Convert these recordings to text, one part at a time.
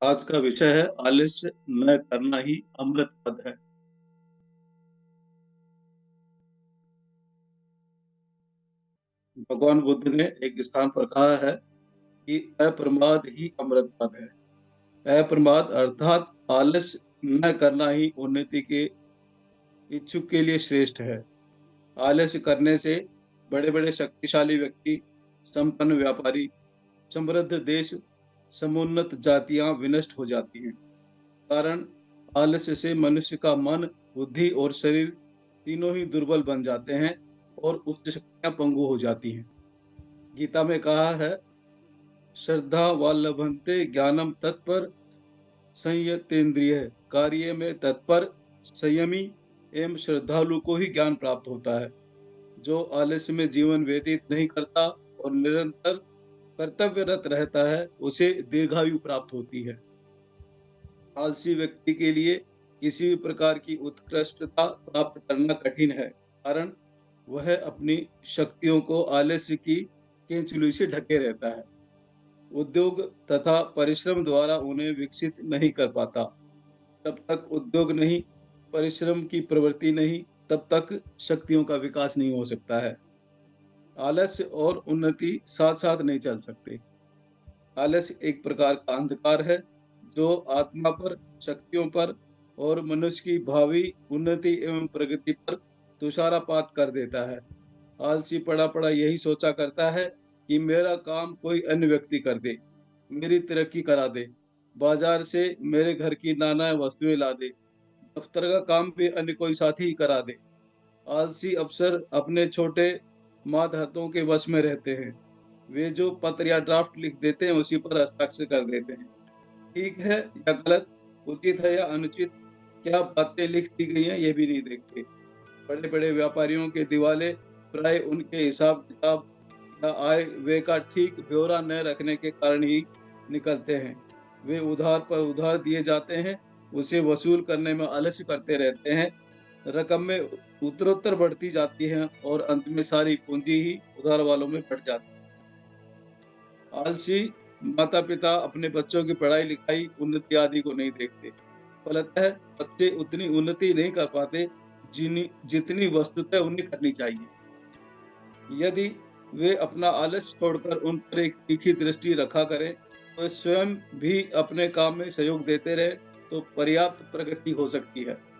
आज का विषय है आलस्य न करना ही अमृत पद है। भगवान बुद्ध ने एक स्थान पर कहा है कि अप्रमाद ही अमृत पद है। अप्रमाद अर्थात आलस्य न करना ही उन्नति के इच्छुक के लिए श्रेष्ठ है। आलस्य करने से बड़े-बड़े शक्तिशाली व्यक्ति, संपन्न व्यापारी, समृद्ध देश, समुन्नत जातियाँ विनष्ट हो जाती हैं। कारण आलस्य से मनुष्य का मन, बुद्धि और शरीर तीनों ही दुर्बल बन जाते हैं और उच्च शक्तियाँ पंगु हो जाती हैं। गीता में कहा है, श्रद्धा व लभन्ते ज्ञानम तत्पर संयतेन्द्रिय, कार्य में तत्पर, संयमी एवं श्रद्धालु को ही ज्ञान प्राप्त होता है। जो आलस्य में जीवन व्यतीत नहीं करता और निरंतर कर्तव्यरत रहता है, उसे दीर्घायु प्राप्त होती है। आलसी व्यक्ति के लिए किसी भी प्रकार की उत्कृष्टता प्राप्त करना कठिन है, कारण वह अपनी शक्तियों को आलस्य की केंचुली से ढके रहता है। उद्योग तथा परिश्रम द्वारा उन्हें विकसित नहीं कर पाता। जब तक उद्योग नहीं, परिश्रम की प्रवृत्ति नहीं, तब तक शक्तियों का विकास नहीं हो सकता है। आलस्य और उन्नति साथ-साथ नहीं चल सकते। आलस्य एक प्रकार का अंधकार है, जो आत्मा पर, शक्तियों पर और मनुष्य की भावी उन्नति एवं प्रगति पर तुषारपात कर देता है। आलसी पड़ा-पड़ा यही सोचा करता है कि मेरा काम कोई अन्य व्यक्ति कर दे, मेरी तरक्की करा दे, बाजार से मेरे घर की नाना वस्तुएँ ला दे, दफ्तर का काम भी अन्य कोई साथी ही करा दे। आलसी अफसर अपने छोटे मातहतों के वश में रहते हैं। वे जो पत्र या ड्राफ्ट लिख देते हैं, उसी पर हस्ताक्षर कर देते हैं। ठीक है या गलत, उचित है या अनुचित, क्या बातें लिख दी गई हैं, ये भी नहीं देखते। बड़े-बड़े व्यापारियों के दिवाले प्राय उनके हिसाब-किताब या आय-व्यय का ठीक ब्यौरा न रखने के कारण ही निकलते हैं। वे उधार पर उधार दिए जाते हैं, उसे वसूल करने में आलस्य करते रहते हैं। रकम में उत्तरोत्तर बढ़ती जाती है और अंत में सारी पूँजी ही उधार वालों में बँट जाती है। आलसी माता-पिता अपने बच्चों की पढ़ाई-लिखाई, उन्नति आदि को नहीं देखते। फलतः बच्चे उतनी उन्नति नहीं कर पाते, जितनी वस्तुतः उन्हें करनी चाहिए। यदि वे अपना आलस्य छोड़कर उन पर एक तीखी दृष्टि रखा करें, तो स्वयं भी अपने काम में सहयोग देते रहें, तो पर्याप्त प्रगति हो सकती है।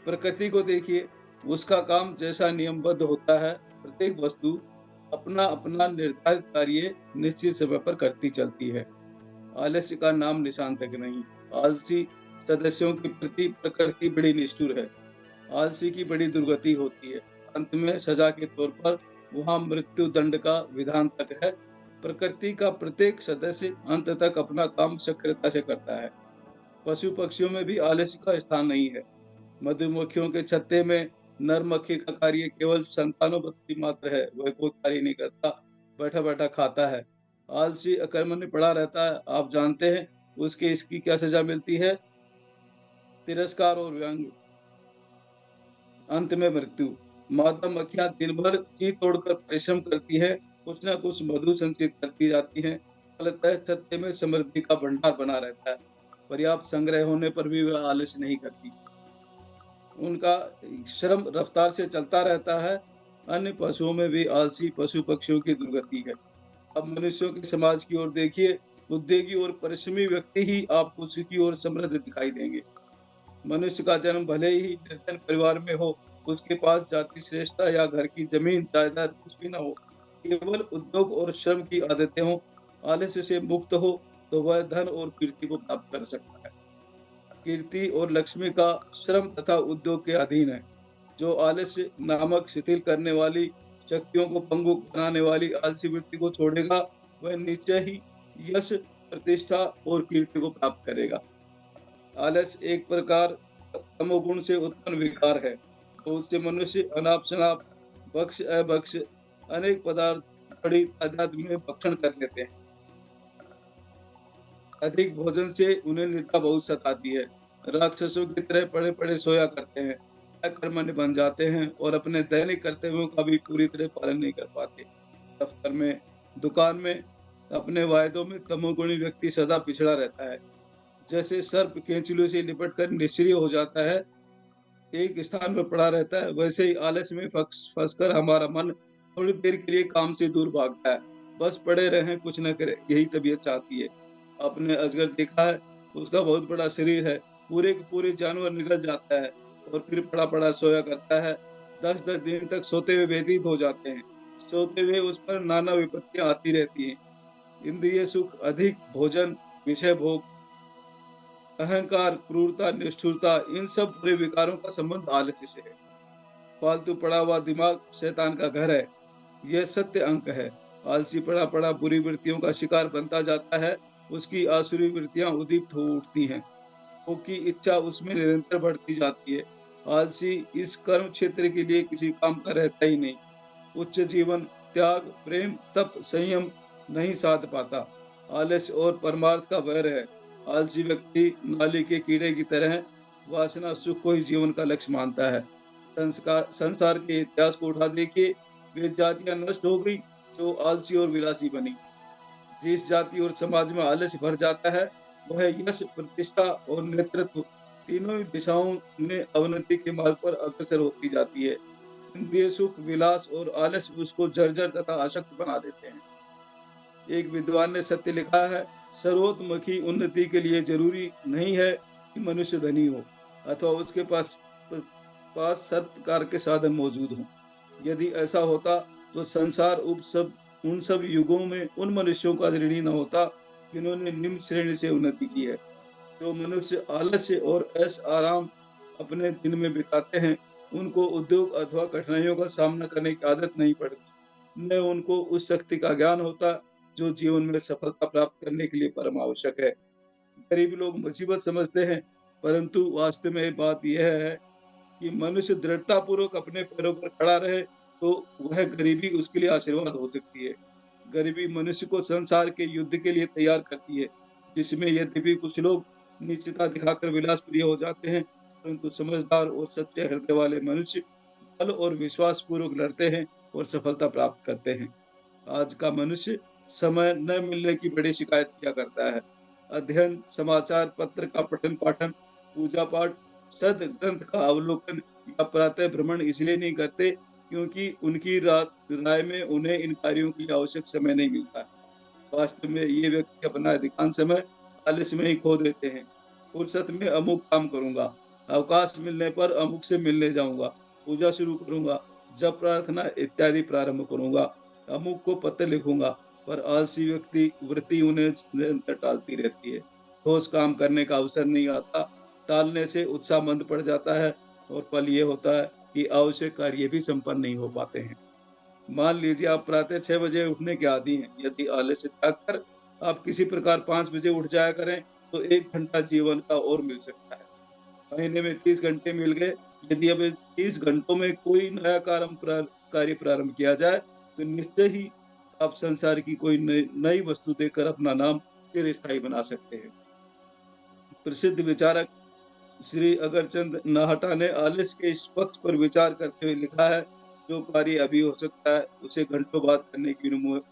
प्रकृति को देखिए, उसका काम जैसा नियमबद्ध होता है, प्रत्येक वस्तु अपना-अपना निर्धारित कार्य निश्चित समय पर करती चलती है। आलस्य का नाम निशान तक नहीं। आलसी सदस्यों के प्रति प्रकृति बड़ी निष्ठुर है। आलसी की बड़ी दुर्गति होती है। अंत में सजा के तौर पर वहाँ मृत्यु दंड का विधान तक है। प्रकृति का प्रत्येक सदस्य अंत तक अपना काम सक्रियता से करता है। पशु-पक्षियों में भी आलस्य का स्थान नहीं है। मधुमक्खियों के छत्ते में नर मक्खी का कार्य केवल संतानोत्पत्ति मात्र है, वह कोई कार्य नहीं करता, बैठा-बैठा खाता है। आलसी अकर्मण्य पड़ा रहता है, आप जानते हैं उसकी इसकी क्या सज़ा मिलती है? तिरस्कार और व्यंग, अंत में मृत्यु। मादा मक्खियाँ दिन भर जी तोड़कर परिश्रम करती हैं, कुछ न कुछ मधु संचित करती जाती हैं, फलतः छत्ते में समृद्धि का भंडार बना रहता है। पर्याप्त संग्रह होने पर भी वह आलस्य नहीं करती। उनका श्रम रफ्तार से चलता रहता है। अन्य पशुओं में भी आलसी पशु-पक्षियों की दुर्गति है। अब मनुष्यों के समाज की ओर देखिए, उद्योगी और परिश्रमी व्यक्ति ही आपको सुखी और समृद्ध दिखाई देंगे। मनुष्य का जन्म भले ही निर्धन परिवार में हो, उसके पास जाति श्रेष्ठता या घर की ज़मीन जायदाद कुछ भी ना हो, केवल उद्योग और श्रम की आदतें हों, आलस्य से मुक्त हो, तो वह धन और कीर्ति को प्राप्त कर सकता है। कीर्ति और लक्ष्मी का श्रम तथा उद्योग के अधीन है। जो आलस्य नामक शिथिल करने वाली शक्तियों को पंगु बनाने वाली आलसी वृत्ति को छोड़ेगा, वह निश्चय ही यश, प्रतिष्ठा और कीर्ति को प्राप्त करेगा। आलस्य एक प्रकार तमोगुण से उत्पन्न विकार है, तो उससे मनुष्य अनाप-शनाप, बख्श-अबख्श अनेक पदार्थ बड़ी तादाद में भक्षण कर लेते हैं। अधिक भोजन से उन्हें निद्रा बहुत सताती है। राक्षसों की तरह पड़े-पड़े सोया करते हैं, अकर्मण्य बन जाते हैं और अपने दैनिक कर्तव्यों का भी पूरी तरह पालन नहीं कर पाते। दफ्तर में, दुकान में, अपने वायदों में तमोगुणी व्यक्ति सदा पिछड़ा रहता है। जैसे सर्प केंचुलियों से लिपट कर निष्क्रिय हो जाता है, एक स्थान पर पड़ा रहता है, वैसे ही आलस में फँसकर हमारा मन थोड़ी देर के लिए काम से दूर भागता है। बस पड़े रहें, कुछ न करें, यही तबीयत चाहती है। आपने अजगर देखा है, उसका बहुत बड़ा शरीर है, पूरे के पूरे जानवर निगल जाता है और फिर पड़ा-पड़ा सोया करता है। 10-10 दिन तक सोते हुए व्यतीत हो जाते हैं। सोते हुए उस पर नाना विपत्तियाँ आती रहती हैं। इंद्रिय सुख, अधिक भोजन, विषय भोग, अहंकार, क्रूरता, निष्ठुरता, इन सब बुरे विकारों का संबंध आलस्य से है। फालतू पड़ा हुआ दिमाग शैतान का घर है, यह सत्य अंक है। आलसी पड़ा-पड़ा बुरी वृत्तियों का शिकार बनता जाता है, उसकी आसुरी वृत्तियाँ उद्दीप्त हो उठती हैं, भोग की इच्छा उसमें निरंतर बढ़ती जाती है। आलसी इस कर्म क्षेत्र के लिए किसी काम का रहता ही नहीं। उच्च जीवन, त्याग, प्रेम, तप, संयम नहीं साध पाता। आलस्य और परमार्थ का वैर है। आलसी व्यक्ति नाली के कीड़े की तरह वासना सुख को ही जीवन का लक्ष्य मानता है। संस्कार संसार के इतिहास को उठा देखिए, वे जातियाँ नष्ट हो गई जो आलसी और विलासी बनी। जिस जाति और समाज में आलस्य भर जाता है, वह यश, प्रतिष्ठा और नेतृत्व तीनों ही दिशाओं में अवनति के मार्ग पर अग्रसर होती जाती है। इंद्रिय सुख, विलास और आलस्य उसको जर्जर तथा अशक्त बना देते हैं। एक विद्वान ने सत्य लिखा है, सर्वतोमुखी उन्नति के लिए ज़रूरी नहीं है कि मनुष्य धनी हो अथवा उसके पास सब प्रकार के साधन मौजूद हों। यदि ऐसा होता, तो संसार उन सब युगों में उन मनुष्यों का ऋणी न होता, जिन्होंने निम्न श्रेणी से उन्नति की है। जो मनुष्य आलस्य और ऐश-आराम अपने दिन में बिताते हैं, उनको उद्योग अथवा कठिनाइयों का सामना करने की आदत नहीं पड़ती। न उनको उस शक्ति का ज्ञान होता, जो जीवन में सफलता प्राप्त करने के लिए परम आवश्यक है। गरीब लोग मुसीबत समझते हैं, परंतु वास्तव में बात यह है कि मनुष्य दृढ़तापूर्वक अपने पैरों पर खड़ा रहे, तो वह गरीबी उसके लिए आशीर्वाद हो सकती है। गरीबी मनुष्य को संसार के युद्ध के लिए तैयार करती है, जिसमें यद्यपि कुछ लोग नीचता दिखाकर विलासप्रिय हो जाते हैं, परंतु समझदार और सच्चे हृदय वाले मनुष्य बल और विश्वास पूर्वक लड़ते हैं और सफलता प्राप्त करते हैं। आज का मनुष्य समय न मिलने की बड़ी शिकायत किया करता है। अध्ययन, समाचार पत्र का पठन-पाठन, पूजा-पाठ, सद्ग्रंथ का अवलोकन या प्रातः भ्रमण इसलिए नहीं करते क्योंकि उनकी राय में उन्हें इन कार्यों के लिए आवश्यक समय नहीं मिलता। वास्तव में ये व्यक्ति अपना अधिकांश समय आलस्य में ही खो देते हैं। फुर्सत में अमुक काम करूँगा, अवकाश मिलने पर अमुक से मिलने जाऊँगा, पूजा शुरू करूँगा, जप प्रार्थना इत्यादि प्रारंभ करूँगा, अमुक को पत्र लिखूँगा, पर आलसी व्यक्ति वृत्ति उन्हें निरंतर टालती रहती है। ठोस काम करने का अवसर नहीं आता, टालने से उत्साह मंद पड़ जाता है और फल ये होता है कि आवश्यक कार्य भी संपन्न नहीं हो पाते हैं। मान लीजिए आप प्रातः 6 बजे उठने के आदी हैं। यदि आलस्य त्याग कर आप किसी प्रकार 5 बजे उठ जाया करें, तो 1 घंटा जीवन का और मिल सकता है। महीने में 30 घंटे मिल गए। यदि अब 30 घंटों में कोई नया कार्य प्रारंभ किया जाए, तो निश्चय ही आप संसार की कोई नई नई वस्तु देकर अपना नाम चिरस्थायी बना सकते हैं। प्रसिद्ध विचारक श्री अगरचंद नाहटा ने आलस्य के इस पक्ष पर विचार करते हुए लिखा है, जो कार्य अभी हो सकता है, उसे घंटों बाद करने की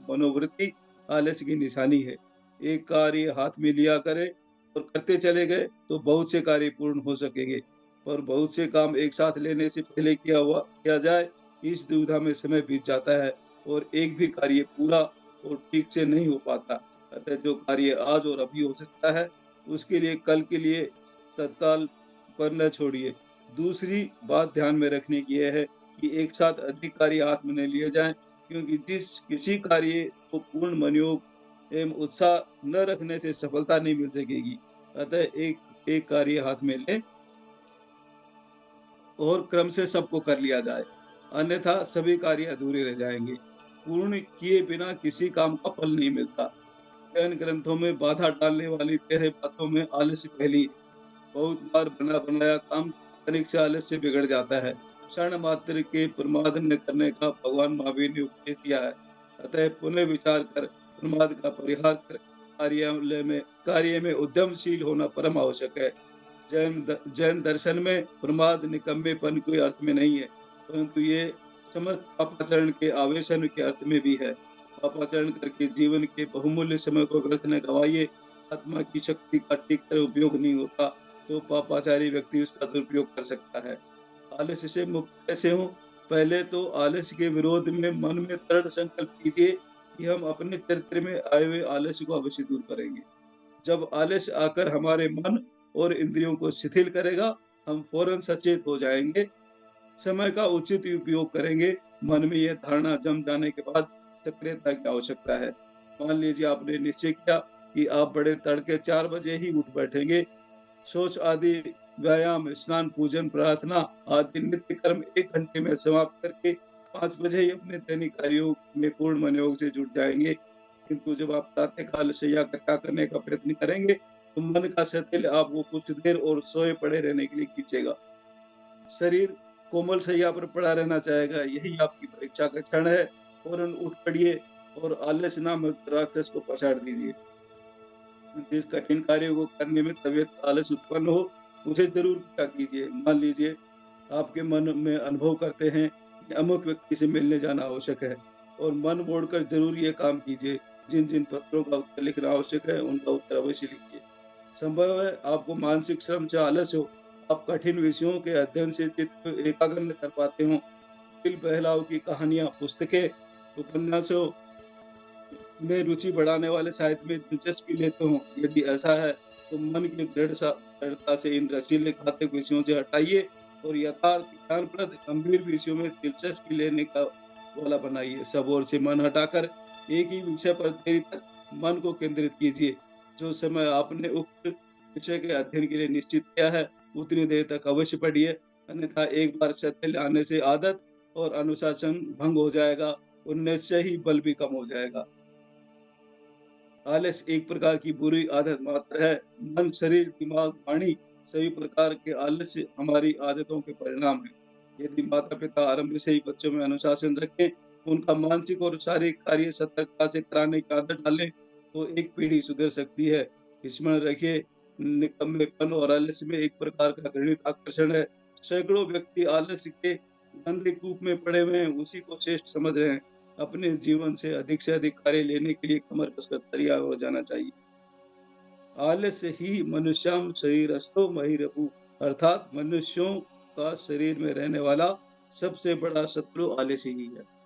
मनोवृत्ति आलस्य की निशानी है। एक कार्य हाथ में लिया करें और करते चले गए, तो बहुत से कार्य पूर्ण हो सकेंगे। पर बहुत से काम एक साथ लेने से पहले किया जाए, इस दुविधा में समय बीत जाता है और एक भी कार्य पूरा और ठीक से नहीं हो पाता। अतः जो कार्य आज और अभी हो सकता है, उसके लिए कल के लिए तत्काल पर न छोड़िए। दूसरी बात ध्यान में रखने की यह है कि एक साथ अधिक कार्य हाथ में न लिए जाएँ, क्योंकि जिस किसी कार्य को पूर्ण मनोयोग एवं उत्साह न रखने से सफलता नहीं मिल सकेगी। अतः एक एक कार्य हाथ में लें और क्रम से सबको कर लिया जाए, अन्यथा सभी कार्य अधूरे रह जाएँगे। पूर्ण किए बिना किसी काम का फल नहीं मिलता। जैन ग्रंथों में बाधा डालने वाली 13 बातों में आलस्य पहली है। बहुत बार बना-बनाया काम तनिक से आलस्य से बिगड़ जाता है। क्षण मात्र के प्रमाद न करने का भगवान महावीर ने उपदेश दिया है। अतः पुनः विचार कर प्रमाद का परिहार कर कार्य में उद्यमशील होना परम आवश्यक है। जैन दर्शन में प्रमाद निकम्मेपन के अर्थ में नहीं है, परंतु ये समर्थ पापाचरण के आवेशन के अर्थ में भी है। पापाचरण करके जीवन के बहुमूल्य समय को व्यर्थ न गवाइए, आत्मा की शक्ति का ठीक तरह उपयोग नहीं होता, तो पापाचारी व्यक्ति उसका दुरुपयोग कर सकता है। आलस्य से मुक्त कैसे हों? पहले तो आलस्य के विरोध में मन में दृढ़ संकल्प कीजिए कि हम अपने चरित्र में आए हुए आलस्य को अवश्य दूर करेंगे। जब आलस्य आकर हमारे मन और इंद्रियों को शिथिल करेगा, हम फौरन सचेत हो जाएँगे, समय का उचित उपयोग करेंगे। मन में यह धारणा जम जाने के बाद सक्रियता की आवश्यकता है। मान लीजिए आपने निश्चय किया कि आप बड़े तड़के 4 बजे ही उठ बैठेंगे। शौच आदि व्यायाम, स्नान, पूजन, प्रार्थना आदि नित्य कर्म 1 घंटे में समाप्त करके 5 बजे ही अपने दैनिक कार्यों में पूर्ण मनोयोग से जुट जाएँगे। किंतु जब आप प्रातः काल शैय्या का त्याग करने का प्रयत्न करेंगे, तो मन का संतुल्य आपको कुछ देर और सोए पड़े रहने के लिए खींचेगा। शरीर कोमल शैय्या पर पड़ा रहना चाहेगा, यही आपकी परीक्षा का क्षण है। फ़ौरन उठ पड़िए और आलस्य नामक राक्षस को पछाड़ दीजिए। जिस कठिन कार्य को करने में तबीयत आलस उत्पन्न हो, उसे ज़रूर पूरा कीजिए। मान लीजिए आपके मन में अनुभव करते हैं कि अमुक व्यक्ति से मिलने जाना आवश्यक है और मन मोड़कर ज़रूर ये काम कीजिए। जिन-जिन पत्रों का उत्तर लिखना आवश्यक है, उनका उत्तर अवश्य लिखिए। संभव है आपको मानसिक श्रम से आलस हो, आप कठिन विषयों के अध्ययन से चित्त को एकाग्र न कर पाते हों, दिल बहलाव की कहानियाँ, पुस्तकें, उपन्यासों में रुचि बढ़ाने वाले साहित्य में दिलचस्पी लेते हों। यदि ऐसा है, तो मन की दृढ़ता से इन रसीले घातक विषयों से हटाइए और यथार्थ, ज्ञानप्रद, गंभीर विषयों में दिलचस्पी लेने का वाला बनाइए। सब ओर से मन हटाकर एक ही विषय पर देर तक मन को केंद्रित कीजिए। जो समय आपने उक्त विषय के अध्ययन के लिए निश्चित किया है, उतनी देर तक अवश्य पढ़िए, अन्यथा एक बार शैथिल आने से आदत और अनुशासन भंग हो जाएगा और निश्चय ही बल भी कम हो जाएगा। आलस्य एक प्रकार की बुरी आदत मात्र है। मन, शरीर, दिमाग, वाणी सभी प्रकार के आलस्य हमारी आदतों के परिणाम हैं। यदि माता-पिता आरंभ से ही बच्चों में अनुशासन रखें, उनका मानसिक और शारीरिक कार्य सतर्कता से कराने की आदत डालें, तो एक पीढ़ी सुधर सकती है। स्मरण रखिए, निकम्मेपन और आलस्य में एक प्रकार का घृणित आकर्षण है। सैकड़ों व्यक्ति आलस्य के गंदे कूप में पड़े हुए हैं, उसी को श्रेष्ठ समझ रहे हैं। अपने जीवन से अधिक कार्य लेने के लिए कमर कसकर तैयार हो जाना चाहिए। आलस्य ही मनुष्यम शरीरस्थो महिरपु अर्थात मनुष्यों का शरीर में रहने वाला सबसे बड़ा शत्रु आलस्य ही है।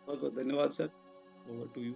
बहुत-बहुत धन्यवाद सर। Over to you.